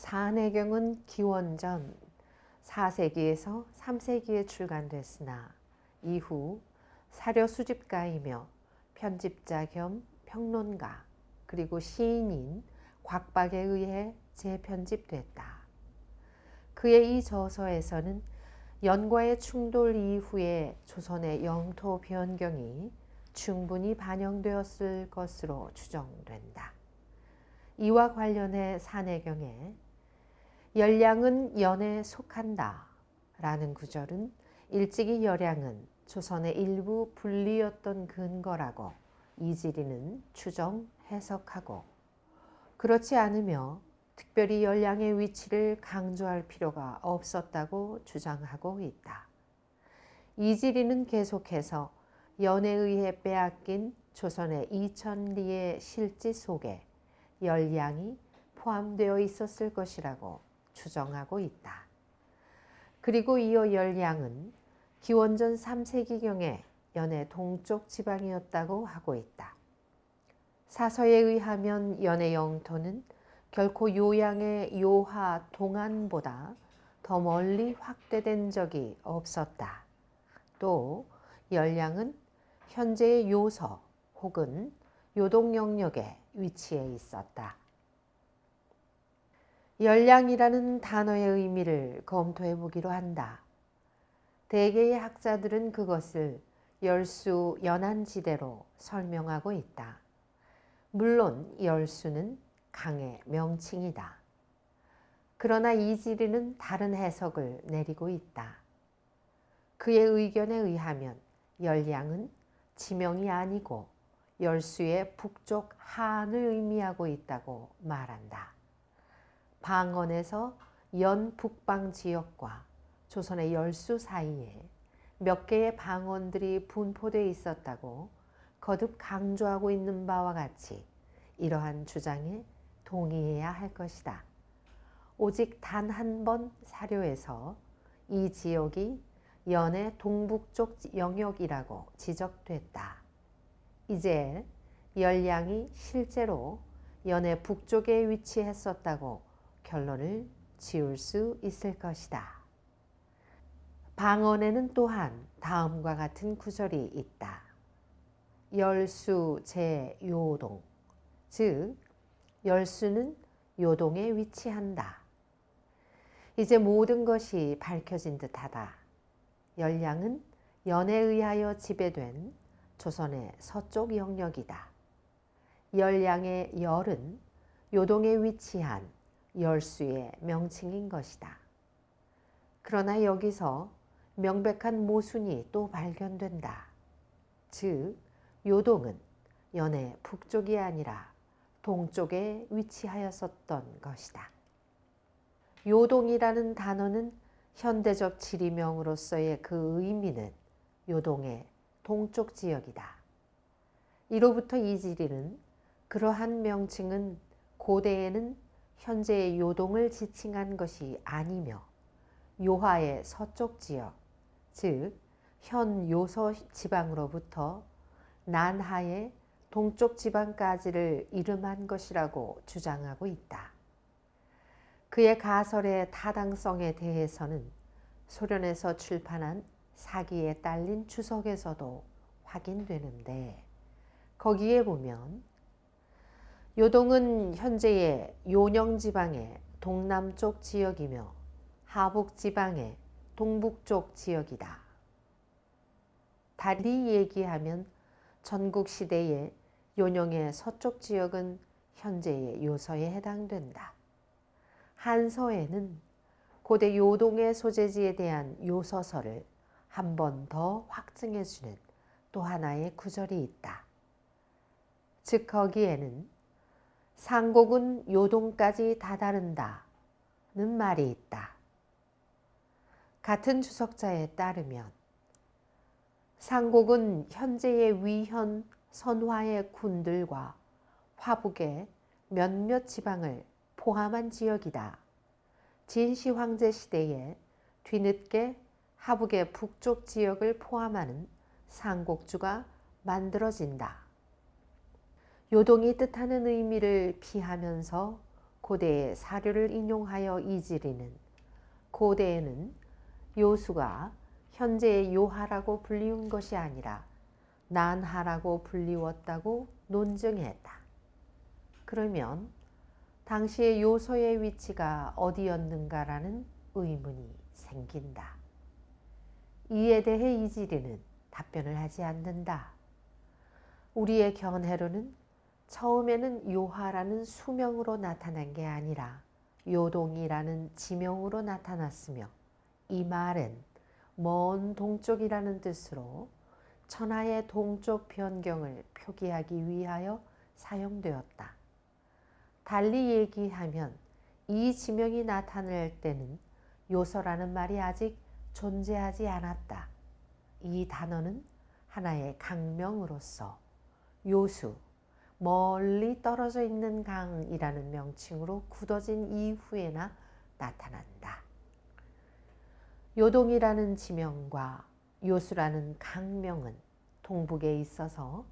산해경은 기원전 4세기에서 3세기에 출간됐으나 이후 사료 수집가이며 편집자 겸 평론가 그리고 시인인 곽박에 의해 재편집됐다. 그의 이 저서에서는 연과의 충돌 이후에 조선의 영토 변경이 충분히 반영되었을 것으로 추정된다. 이와 관련해 산해경에 열량은 연에 속한다 라는 구절은 일찍이 열량은 조선의 일부 분리였던 근거라고 이지리는 추정, 해석하고, 그렇지 않으며 특별히 열량의 위치를 강조할 필요가 없었다고 주장하고 있다. 이지리는 계속해서 연에 의해 빼앗긴 조선의 2000리의 실지 속에 열량이 포함되어 있었을 것이라고 추정하고 있다. 그리고 이어 열량은 기원전 3세기경에 연의 동쪽 지방이었다고 하고 있다. 사서에 의하면 연의 영토는 결코 요양의 요하 동안보다 더 멀리 확대된 적이 없었다. 또 열량은 현재의 요서 혹은 요동 영역에 위치해 있었다. 열량이라는 단어의 의미를 검토해 보기로 한다. 대개의 학자들은 그것을 열수 연안지대로 설명하고 있다. 물론 열수는 강의 명칭이다. 그러나 이지리는 다른 해석을 내리고 있다. 그의 의견에 의하면 열량은 지명이 아니고 열수의 북쪽 하안을 의미하고 있다고 말한다. 방언에서 연 북방 지역과 조선의 열수 사이에 몇 개의 방언들이 분포되어 있었다고 거듭 강조하고 있는 바와 같이 이러한 주장에 동의해야 할 것이다. 오직 단 한 번 사료에서 이 지역이 연의 동북쪽 영역이라고 지적됐다. 이제 열량이 실제로 연의 북쪽에 위치했었다고 결론을 지을 수 있을 것이다. 방언에는 또한 다음과 같은 구절이 있다. 열수 제요동, 즉 열수는 요동에 위치한다. 이제 모든 것이 밝혀진 듯하다. 열량은 연에 의하여 지배된 조선의 서쪽 영역이다. 열량의 열은 요동에 위치한 열수의 명칭인 것이다. 그러나 여기서 명백한 모순이 또 발견된다. 즉 요동은 연의 북쪽이 아니라 동쪽에 위치하였었던 것이다. 요동이라는 단어는 현대적 지리명으로서의 그 의미는 요동의 동쪽 지역이다. 이로부터 이지리는 그러한 명칭은 고대에는 현재의 요동을 지칭한 것이 아니며 요하의 서쪽 지역, 즉 현 요서 지방으로부터 난하의 동쪽 지방까지를 이름한 것이라고 주장하고 있다. 그의 가설의 타당성에 대해서는 소련에서 출판한 사기에 딸린 주석에서도 확인되는데, 거기에 보면 요동은 현재의 요령지방의 동남쪽 지역이며 하북지방의 동북쪽 지역이다. 달리 얘기하면 전국시대의 요령의 서쪽 지역은 현재의 요서에 해당된다. 한서에는 고대 요동의 소재지에 대한 요서서를 한 번 더 확증해주는 또 하나의 구절이 있다. 즉 거기에는 상곡은 요동까지 다다른다는 말이 있다. 같은 주석자에 따르면 상곡은 현재의 위현 선화의 군들과 화북의 몇몇 지방을 포함한 지역이다. 진시 황제 시대에 뒤늦게 하북의 북쪽 지역을 포함하는 상곡주가 만들어진다. 요동이 뜻하는 의미를 피하면서 고대의 사료를 인용하여 이지리는 고대에는 요수가 현재의 요하라고 불리운 것이 아니라 난하라고 불리웠다고 논증했다. 그러면 당시의 요소의 위치가 어디였는가라는 의문이 생긴다. 이에 대해 이지리는 답변을 하지 않는다. 우리의 견해로는 처음에는 요하라는 수명으로 나타난 게 아니라 요동이라는 지명으로 나타났으며 이 말은 먼 동쪽이라는 뜻으로 천하의 동쪽 변경을 표기하기 위하여 사용되었다. 달리 얘기하면 이 지명이 나타날 때는 요서라는 말이 아직 존재하지 않았다. 이 단어는 하나의 강명으로서 요수, 멀리 떨어져 있는 강이라는 명칭으로 굳어진 이후에나 나타난다. 요동이라는 지명과 요수라는 강명은 동북에 있어서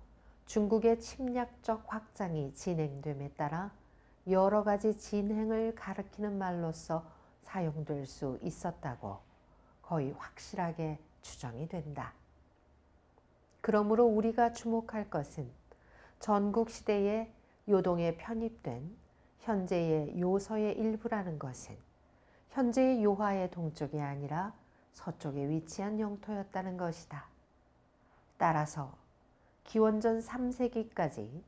중국의 침략적 확장이 진행됨에 따라 여러 가지 진행을 가리키는 말로서 사용될 수 있었다고 거의 확실하게 추정이 된다. 그러므로 우리가 주목할 것은 전국시대에 요동에 편입된 현재의 요서의 일부라는 것은 현재의 요하의 동쪽이 아니라 서쪽에 위치한 영토였다는 것이다. 따라서 기원전 3세기까지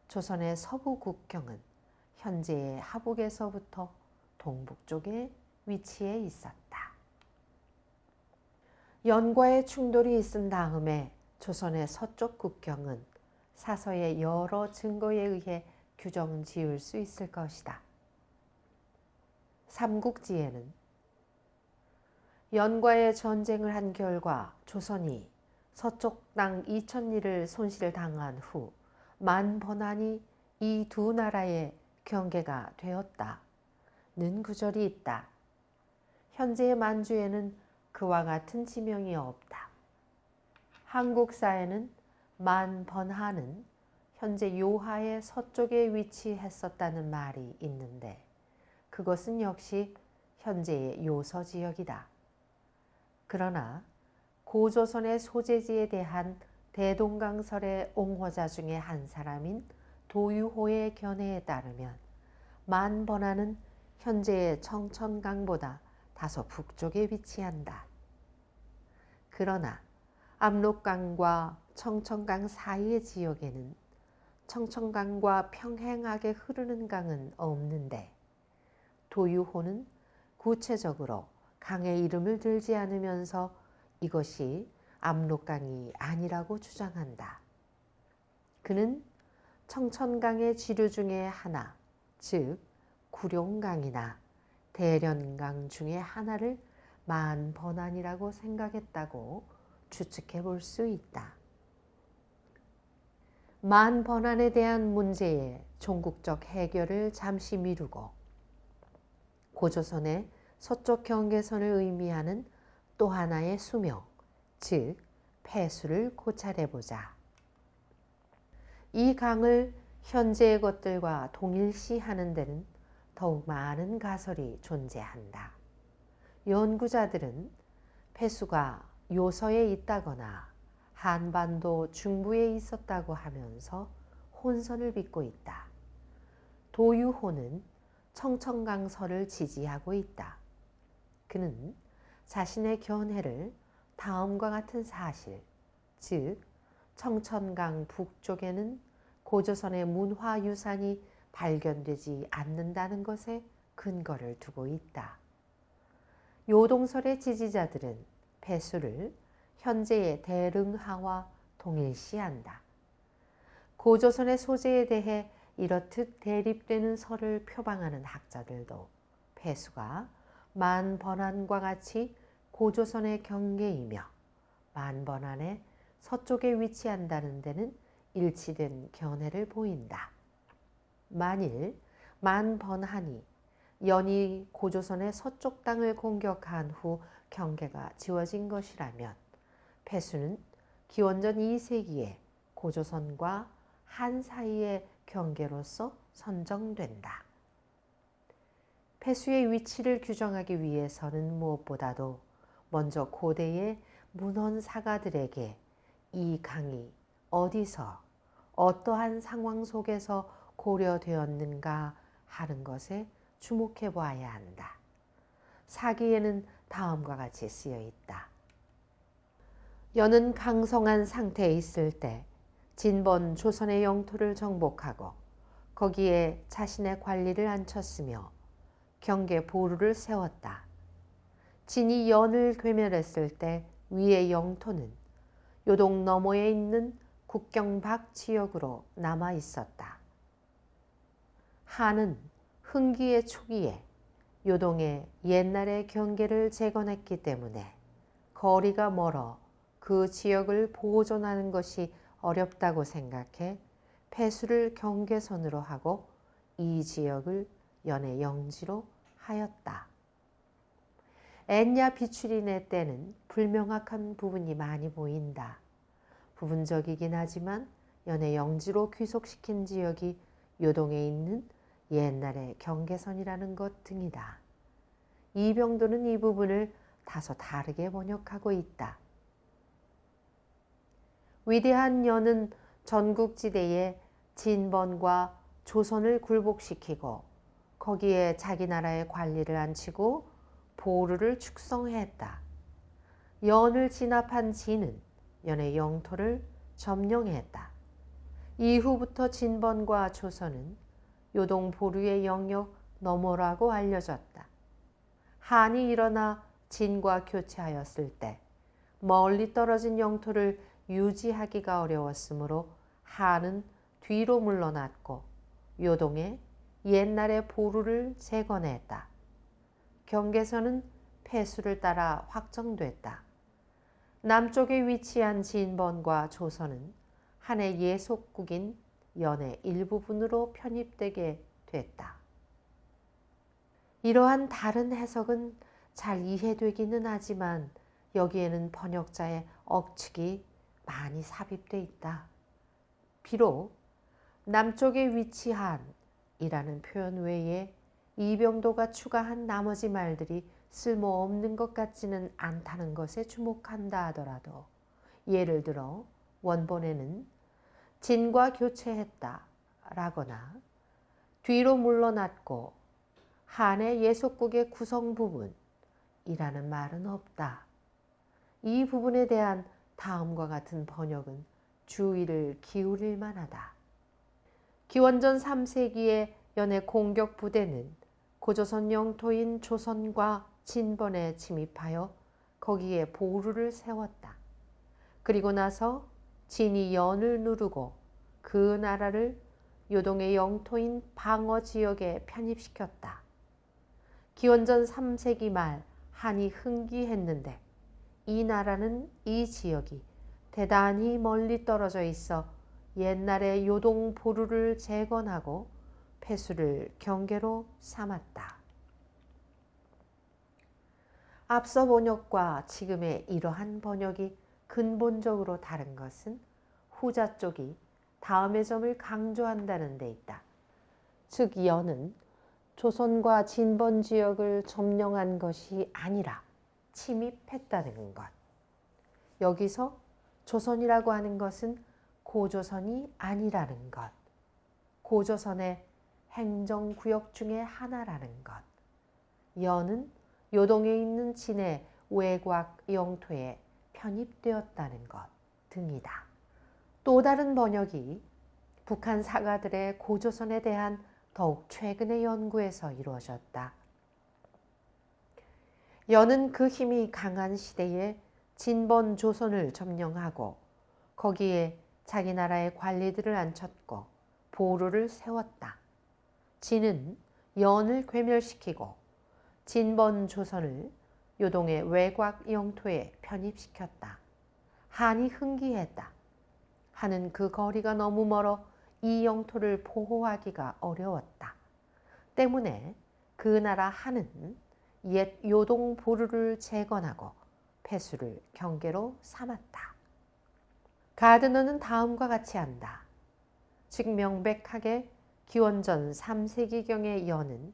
조선의 서부 국경은 현재의 하북에서부터 동북 쪽에 위치해 있었다. 연과의 충돌이 있은 다음에 조선의 서쪽 국경은 사서의 여러 증거에 의해 규정 지을 수 있을 것이다. 삼국지에는 연과의 전쟁을 한 결과 조선이 서쪽 땅 2000리를 손실당한 후 만번한이 이 두 나라의 경계가 되었다는 구절이 있다. 현재의 만주에는 그와 같은 지명이 없다. 한국사에는 만번한은 현재 요하의 서쪽에 위치했었다는 말이 있는데 그것은 역시 현재의 요서 지역이다. 그러나 고조선의 소재지에 대한 대동강설의 옹호자 중에 한 사람인 도유호의 견해에 따르면 만번한은 현재의 청천강보다 다소 북쪽에 위치한다. 그러나 압록강과 청천강 사이의 지역에는 청천강과 평행하게 흐르는 강은 없는데 도유호는 구체적으로 강의 이름을 들지 않으면서 이것이 압록강이 아니라고 주장한다. 그는 청천강의 지류 중에 하나, 즉 구룡강이나 대련강 중에 하나를 만번한이라고 생각했다고 추측해 볼 수 있다. 만번한에 대한 문제의 종국적 해결을 잠시 미루고 고조선의 서쪽 경계선을 의미하는 또 하나의 수명, 즉 폐수를 고찰해보자. 이 강을 현재의 것들과 동일시하는 데는 더욱 많은 가설이 존재한다. 연구자들은 폐수가 요서에 있다거나 한반도 중부에 있었다고 하면서 혼선을 빚고 있다. 도유호는 청천강설을 지지하고 있다. 그는 자신의 견해를 다음과 같은 사실, 즉 청천강 북쪽에는 고조선의 문화유산이 발견되지 않는다는 것에 근거를 두고 있다. 요동설의 지지자들은 폐수를 현재의 대릉하와 동일시한다. 고조선의 소재에 대해 이렇듯 대립되는 설을 표방하는 학자들도 폐수가 만번한과 같이 고조선의 경계이며 만번한의 서쪽에 위치한다는 데는 일치된 견해를 보인다. 만일 만번한이 연이 고조선의 서쪽 땅을 공격한 후 경계가 지워진 것이라면 폐수는 기원전 2세기에 고조선과 한 사이의 경계로서 선정된다. 폐수의 위치를 규정하기 위해서는 무엇보다도 먼저 고대의 문헌 사가들에게 이 강이 어디서 어떠한 상황 속에서 고려되었는가 하는 것에 주목해 보아야 한다. 사기에는 다음과 같이 쓰여 있다. 여는 강성한 상태에 있을 때 진번 조선의 영토를 정복하고 거기에 자신의 관리를 앉혔으며 경계 보루를 세웠다. 진이 연을 괴멸했을 때 위의 영토는 요동 너머에 있는 국경 밖 지역으로 남아 있었다. 한은 흥기의 초기에 요동의 옛날의 경계를 재건했기 때문에 거리가 멀어 그 지역을 보존하는 것이 어렵다고 생각해 폐수를 경계선으로 하고 이 지역을 연의 영지로 하였다. 엔야 비추린의 때는 불명확한 부분이 많이 보인다. 부분적이긴 하지만 연의 영지로 귀속시킨 지역이 요동에 있는 옛날의 경계선이라는 것 등이다. 이병도는 이 부분을 다소 다르게 번역하고 있다. 위대한 연은 전국지대에 진번과 조선을 굴복시키고 거기에 자기 나라의 관리를 앉히고 보루를 축성했다. 연을 진압한 진은 연의 영토를 점령했다. 이후부터 진번과 조선은 요동 보루의 영역 너머라고 알려졌다. 한이 일어나 진과 교체하였을 때 멀리 떨어진 영토를 유지하기가 어려웠으므로 한은 뒤로 물러났고 요동에 옛날의 보루를 재건했다. 경계선은 폐수를 따라 확정됐다. 남쪽에 위치한 진번과 조선은 한의 예속국인 연의 일부분으로 편입되게 됐다. 이러한 다른 해석은 잘 이해되기는 하지만 여기에는 번역자의 억측이 많이 삽입돼 있다. 비록 남쪽에 위치한 이라는 표현 외에 이병도가 추가한 나머지 말들이 쓸모없는 것 같지는 않다는 것에 주목한다 하더라도 예를 들어 원본에는 진과 교체했다 라거나 뒤로 물러났고 한의 예속국의 구성 부분이라는 말은 없다. 이 부분에 대한 다음과 같은 번역은 주의를 기울일 만하다. 기원전 3세기의 연의 공격 부대는 고조선 영토인 조선과 진번에 침입하여 거기에 보루를 세웠다. 그리고 나서 진이 연을 누르고 그 나라를 요동의 영토인 방어 지역에 편입시켰다. 기원전 3세기 말 한이 흥기했는데 이 나라는 이 지역이 대단히 멀리 떨어져 있어 옛날의 요동 보루를 재건하고 폐수를 경계로 삼았다. 앞서 번역과 지금의 이러한 번역이 근본적으로 다른 것은 후자 쪽이 다음의 점을 강조한다는 데 있다. 즉 연은 조선과 진번 지역을 점령한 것이 아니라 침입했다는 것. 여기서 조선이라고 하는 것은 고조선이 아니라는 것. 고조선의 행정구역 중의 하나라는 것. 연은 요동에 있는 진의 외곽 영토에 편입되었다는 것 등이다. 또 다른 번역이 북한 사가들의 고조선에 대한 더욱 최근의 연구에서 이루어졌다. 연은 그 힘이 강한 시대에 진번 조선을 점령하고 거기에 자기 나라의 관리들을 앉혔고 보루를 세웠다. 진은 연을 괴멸시키고 진번 조선을 요동의 외곽 영토에 편입시켰다. 한이 흥기했다. 한은 그 거리가 너무 멀어 이 영토를 보호하기가 어려웠다. 때문에 그 나라 한은 옛 요동 보루를 재건하고 폐수를 경계로 삼았다. 가드너는 다음과 같이 한다. 즉 명백하게 기원전 3세기경의 연은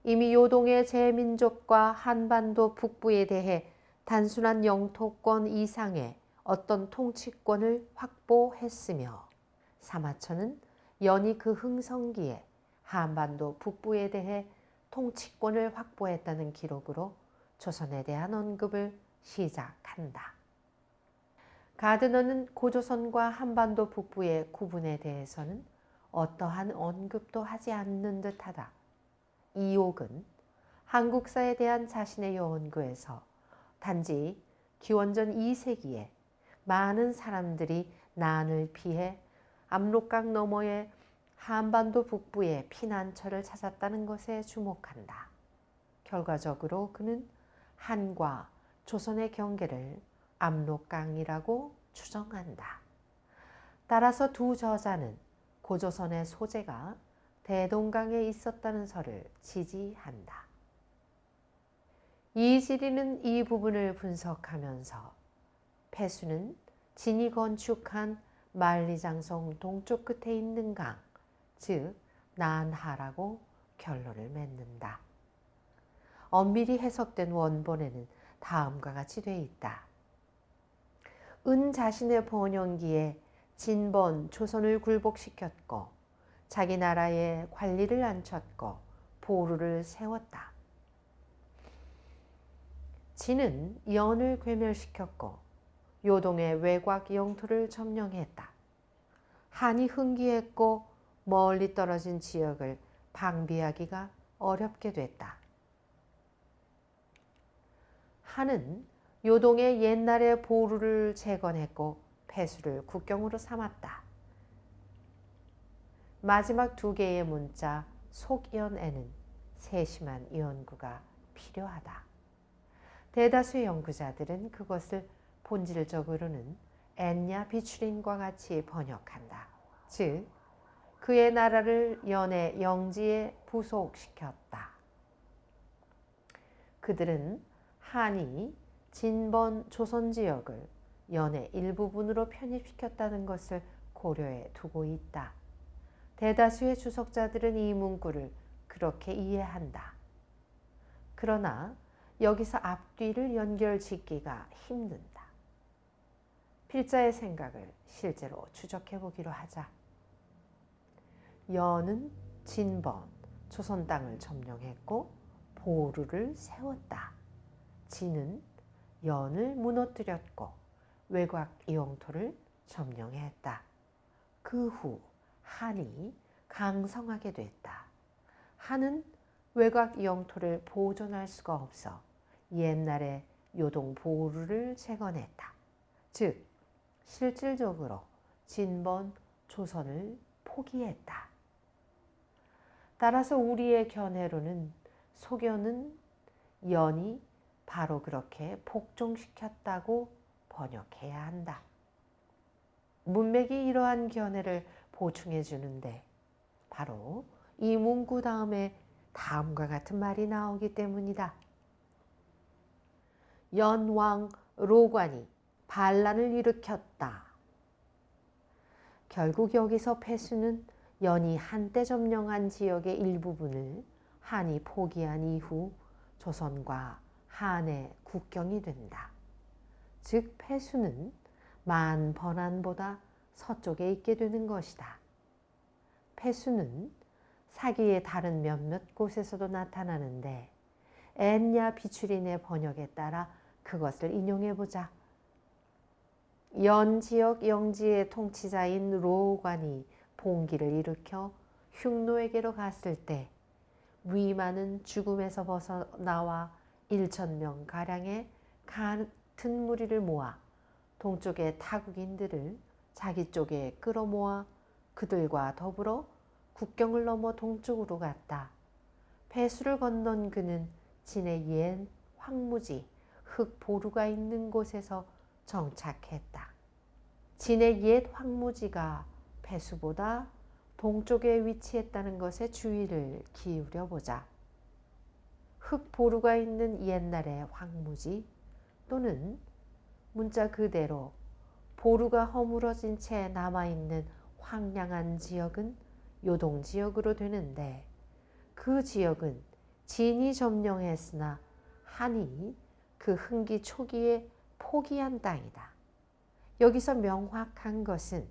이미 요동의 제민족과 한반도 북부에 대해 단순한 영토권 이상의 어떤 통치권을 확보했으며 사마천은 연히 그 흥성기에 한반도 북부에 대해 통치권을 확보했다는 기록으로 조선에 대한 언급을 시작한다. 가드너는 고조선과 한반도 북부의 구분에 대해서는 어떠한 언급도 하지 않는 듯하다. 이옥은 한국사에 대한 자신의 연구에서 단지 기원전 2세기에 많은 사람들이 난을 피해 압록강 너머의 한반도 북부의 피난처를 찾았다는 것에 주목한다. 결과적으로 그는 한과 조선의 경계를 압록강이라고 추정한다. 따라서 두 저자는 고조선의 소재가 대동강에 있었다는 설을 지지한다. 이지리는 이 부분을 분석하면서 폐수는 진이 건축한 만리장성 동쪽 끝에 있는 강, 즉 난하라고 결론을 맺는다. 엄밀히 해석된 원본에는 다음과 같이 돼 있다. 은 자신의 번영기에 진번 조선을 굴복시켰고 자기 나라에 관리를 앉혔고 보루를 세웠다. 진은 연을 괴멸시켰고 요동의 외곽 영토를 점령했다. 한이 흥기했고 멀리 떨어진 지역을 방비하기가 어렵게 됐다. 한은 요동의 옛날의 보루를 재건했고 폐수를 국경으로 삼았다. 마지막 두 개의 문자 속연에는 세심한 연구가 필요하다. 대다수의 연구자들은 그것을 본질적으로는 엔야 비추린과 같이 번역한다. 즉 그의 나라를 연의 영지에 부속시켰다. 그들은 한이 진번 조선 지역을 연의 일부분으로 편입시켰다는 것을 고려해 두고 있다. 대다수의 주석자들은 이 문구를 그렇게 이해한다. 그러나 여기서 앞뒤를 연결짓기가 힘든다. 필자의 생각을 실제로 추적해 보기로 하자. 연은 진번, 조선 땅을 점령했고 보루를 세웠다. 진은 연을 무너뜨렸고 외곽 영토를 점령했다. 그 후 한이 강성하게 됐다. 한은 외곽 영토를 보존할 수가 없어 옛날의 요동 보루를 재건했다. 즉 실질적으로 진번 조선을 포기했다. 따라서 우리의 견해로는 소견은 연이 바로 그렇게 복종시켰다고 번역해야 한다. 문맥이 이러한 견해를 보충해 주는데 바로 이 문구 다음에 다음과 같은 말이 나오기 때문이다. 연왕 로관이 반란을 일으켰다. 결국 여기서 폐수는 연이 한때 점령한 지역의 일부분을 한이 포기한 이후 조선과 한의 국경이 된다. 즉 폐수는 만번한보다 서쪽에 있게 되는 것이다. 폐수는 사기의 다른 몇몇 곳에서도 나타나는데 엔야 비추린의 번역에 따라 그것을 인용해보자. 연 지역 영지의 통치자인 로관이 봉기를 일으켜 흉노에게로 갔을 때 위만은 죽음에서 벗어나와 1,000명가량의 같은 무리를 모아 동쪽의 타국인들을 자기 쪽에 끌어모아 그들과 더불어 국경을 넘어 동쪽으로 갔다. 배수를 건넌 그는 진의 옛 황무지 흙보루가 있는 곳에서 정착했다. 진의 옛 황무지가 배수보다 동쪽에 위치했다는 것에 주의를 기울여 보자. 흙보루가 있는 옛날의 황무지 또는 문자 그대로 보루가 허물어진 채 남아있는 황량한 지역은 요동지역으로 되는데 그 지역은 진이 점령했으나 한이 그 흥기 초기에 포기한 땅이다. 여기서 명확한 것은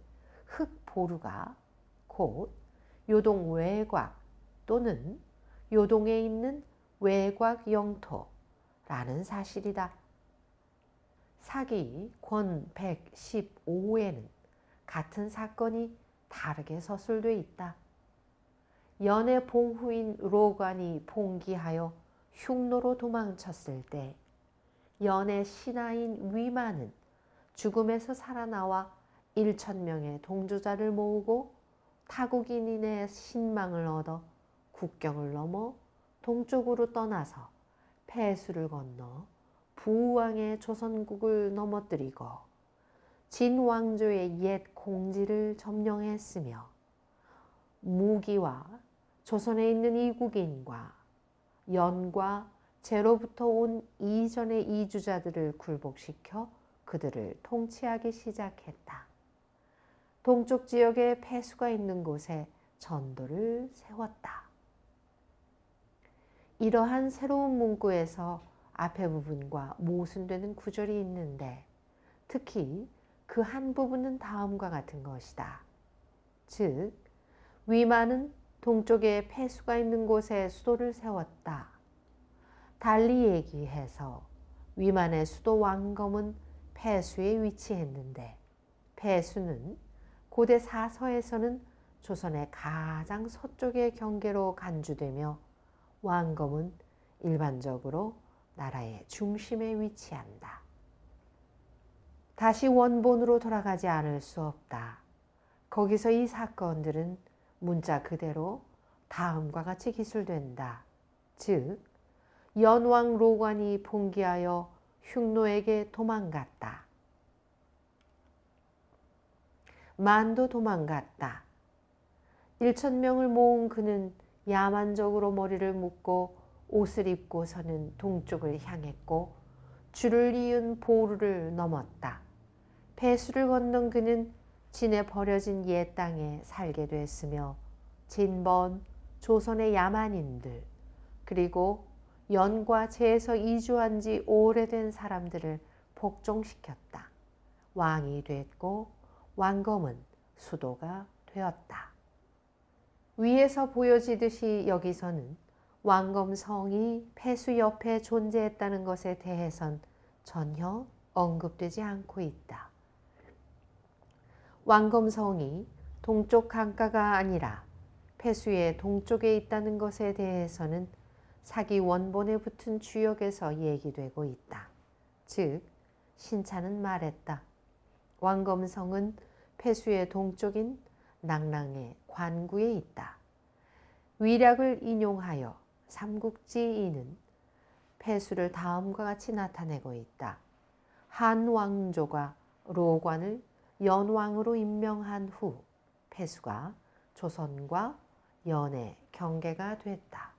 흑보루가 곧 요동 외곽 또는 요동에 있는 외곽 영토라는 사실이다. 사기 권 115에는 같은 사건이 다르게 서술되어 있다. 연의 봉후인 로관이 봉기하여 흉노로 도망쳤을 때 연의 신하인 위만은 죽음에서 살아나와 1,000명의 동조자를 모으고 타국인인의 신망을 얻어 국경을 넘어 동쪽으로 떠나서 폐수를 건너 부왕의 조선국을 넘어뜨리고 진왕조의 옛 공지를 점령했으며 무기와 조선에 있는 이국인과 연과 제로부터 온 이전의 이주자들을 굴복시켜 그들을 통치하기 시작했다. 동쪽 지역에 폐수가 있는 곳에 전도를 세웠다. 이러한 새로운 문구에서 앞의 부분과 모순되는 구절이 있는데 특히 그 한 부분은 다음과 같은 것이다. 즉, 위만은 동쪽에 폐수가 있는 곳에 수도를 세웠다. 달리 얘기해서 위만의 수도 왕검은 폐수에 위치했는데 폐수는 고대 사서에서는 조선의 가장 서쪽의 경계로 간주되며 왕검은 일반적으로 나라의 중심에 위치한다. 다시 원본으로 돌아가지 않을 수 없다. 거기서 이 사건들은 문자 그대로 다음과 같이 기술된다. 즉, 연왕 로관이 봉기하여 흉노에게 도망갔다. 만도 도망갔다. 1,000명을 모은 그는 야만적으로 머리를 묶고 옷을 입고서는 동쪽을 향했고 줄을 이은 보루를 넘었다. 폐수를 건넌 그는 진에 버려진 옛 땅에 살게 됐으며 진번, 조선의 야만인들 그리고 연과 제에서 이주한 지 오래된 사람들을 복종시켰다. 왕이 됐고 왕검은 수도가 되었다. 위에서 보여지듯이 여기서는 왕검성이 폐수 옆에 존재했다는 것에 대해선 전혀 언급되지 않고 있다. 왕검성이 동쪽 강가가 아니라 폐수의 동쪽에 있다는 것에 대해서는 사기 원본에 붙은 주역에서 얘기되고 있다. 즉, 신차는 말했다. 왕검성은 폐수의 동쪽인 낭랑의 관구에 있다. 위략을 인용하여 삼국지인은 폐수를 다음과 같이 나타내고 있다. 한왕조가 로관을 연왕으로 임명한 후 폐수가 조선과 연의 경계가 됐다.